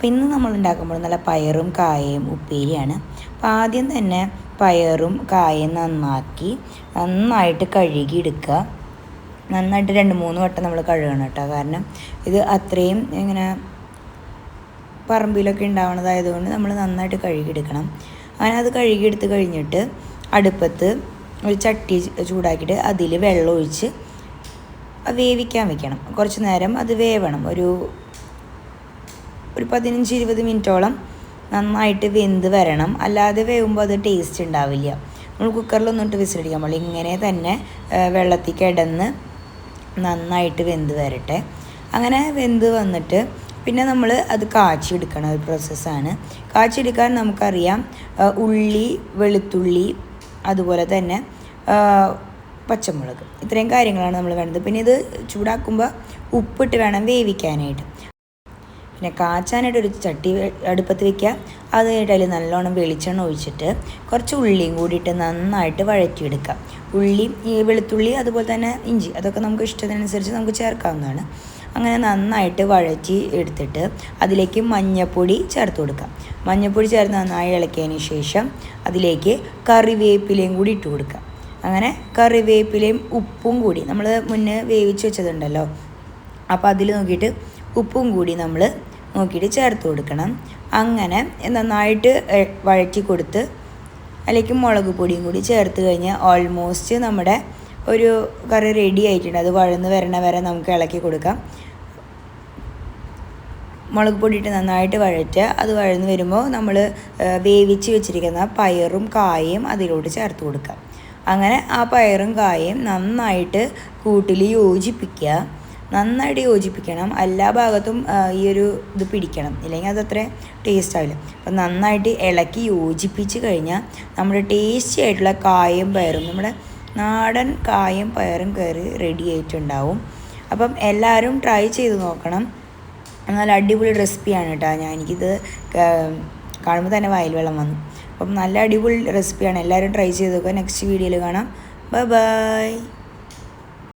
അപ്പോൾ ഇന്ന് നമ്മൾ ഉണ്ടാക്കുമ്പോൾ നല്ല പയറും കായയും ഉപ്പേരിയാണ്. അപ്പോൾ ആദ്യം തന്നെ പയറും കായയും നന്നായിട്ട് കഴുകിയെടുക്കുക. നന്നായിട്ട് 2-3 വട്ടം നമ്മൾ കഴുകണം കേട്ടോ. കാരണം ഇത് അത്രയും ഇങ്ങനെ പറമ്പിലൊക്കെ ഉണ്ടാവുന്നതായതുകൊണ്ട് നമ്മൾ നന്നായിട്ട് കഴുകിയെടുക്കണം. അങ്ങനെ അത് കഴുകിയെടുത്ത് കഴിഞ്ഞിട്ട് അടുപ്പത്ത് ഒരു ചട്ടി ചൂടാക്കിയിട്ട് അതിൽ വെള്ളം ഒഴിച്ച് വേവിക്കാൻ വെക്കണം. കുറച്ച് നേരം അത് വേവണം. ഒരു 15-20 മിനിറ്റോളം നന്നായിട്ട് വെന്ത് വരണം. അല്ലാതെ വേവുമ്പോൾ അത് ടേസ്റ്റ് ഉണ്ടാവില്ല. നമ്മൾ കുക്കറിലൊന്നിട്ട് വിസിലടിക്കാൻ പാടില്ല. ഇങ്ങനെ തന്നെ വെള്ളത്തിൽ കിടന്ന് നന്നായിട്ട് വെന്ത് വരട്ടെ. അങ്ങനെ വെന്ത് വന്നിട്ട് പിന്നെ നമ്മൾ അത് കാച്ചിയെടുക്കണ ഒരു പ്രോസസ്സാണ്. കാച്ചിയെടുക്കാൻ നമുക്കറിയാം ഉള്ളി, വെളുത്തുള്ളി, അതുപോലെ തന്നെ പച്ചമുളക്, ഇത്രയും കാര്യങ്ങളാണ് നമ്മൾ വേണ്ടത്. പിന്നെ ഇത് ചൂടാക്കുമ്പോൾ ഉപ്പിട്ട് വേണം വേവിക്കാനായിട്ട്. പിന്നെ കാച്ചാനായിട്ട് ഒരു ചട്ടി അടുപ്പത്ത് വയ്ക്കുക. അത് കഴിഞ്ഞിട്ട് അതിൽ നല്ലോണം വെളിച്ചെണ്ണ ഒഴിച്ചിട്ട് കുറച്ച് ഉള്ളിയും കൂടിയിട്ട് നന്നായിട്ട് വഴറ്റിയെടുക്കുക. ഉള്ളി, വെളുത്തുള്ളി, അതുപോലെ തന്നെ ഇഞ്ചി, അതൊക്കെ നമുക്ക് ഇഷ്ടത്തിനനുസരിച്ച് നമുക്ക് ചേർക്കാവുന്നതാണ്. അങ്ങനെ നന്നായിട്ട് വഴറ്റി എടുത്തിട്ട് അതിലേക്ക് മഞ്ഞൾപ്പൊടി ചേർത്ത് കൊടുക്കാം. മഞ്ഞൾപ്പൊടി ചേർത്ത് നന്നായി ഇളക്കിയതിന് ശേഷം അതിലേക്ക് കറിവേപ്പിലയും കൂടി ഇട്ട് കൊടുക്കാം. അങ്ങനെ കറിവേപ്പിലയും ഉപ്പും കൂടി നമ്മൾ മുന്നേ വേവിച്ച് വെച്ചതുണ്ടല്ലോ, അപ്പോൾ അതിൽ നോക്കിയിട്ട് ഉപ്പും കൂടി നമ്മൾ നോക്കിയിട്ട് ചേർത്ത് കൊടുക്കണം. അങ്ങനെ നന്നായിട്ട് വഴറ്റി കൊടുത്ത് അതിലേക്ക് മുളക് പൊടിയും കൂടി ചേർത്ത് കഴിഞ്ഞാൽ ഓൾമോസ്റ്റ് നമ്മുടെ ഒരു കറി റെഡി ആയിട്ടുണ്ട്. അത് വഴന്ന് വരണ വരെ നമുക്ക് ഇളക്കി കൊടുക്കാം. മുളക് പൊടിയിട്ട് നന്നായിട്ട് വഴറ്റുക. അത് വഴന്ന് വരുമ്പോൾ നമ്മൾ വേവിച്ച് വെച്ചിരിക്കുന്ന പയറും കായയും അതിലോട്ട് ചേർത്ത് കൊടുക്കാം. അങ്ങനെ ആ പയറും കായയും നന്നായിട്ട് കൂട്ടിൽ യോജിപ്പിക്കുക. നന്നായിട്ട് യോജിപ്പിക്കണം. എല്ലാ ഭാഗത്തും ഈ ഒരു ഇത് പിടിക്കണം, ഇല്ലെങ്കിൽ അതത്ര ടേസ്റ്റ് ആവില്ല. അപ്പം നന്നായിട്ട് ഇളക്കി യോജിപ്പിച്ച് കഴിഞ്ഞാൽ നമ്മുടെ ടേസ്റ്റി ആയിട്ടുള്ള കായും പയറും, നമ്മുടെ നാടൻ കായും പയറും കറി റെഡി ആയിട്ടുണ്ടാവും. അപ്പം എല്ലാവരും ട്രൈ ചെയ്ത് നോക്കണം. നല്ല അടിപൊളി റെസിപ്പിയാണ് കേട്ടോ. എനിക്കിത് കാണുമ്പോൾ തന്നെ വായിൽ വെള്ളം വന്നു. അപ്പം നല്ല അടിപൊളി റെസിപ്പിയാണ്. എല്ലാവരും ട്രൈ ചെയ്ത് നോക്കുക. നെക്സ്റ്റ് വീഡിയോയിൽ കാണാം. ബൈ.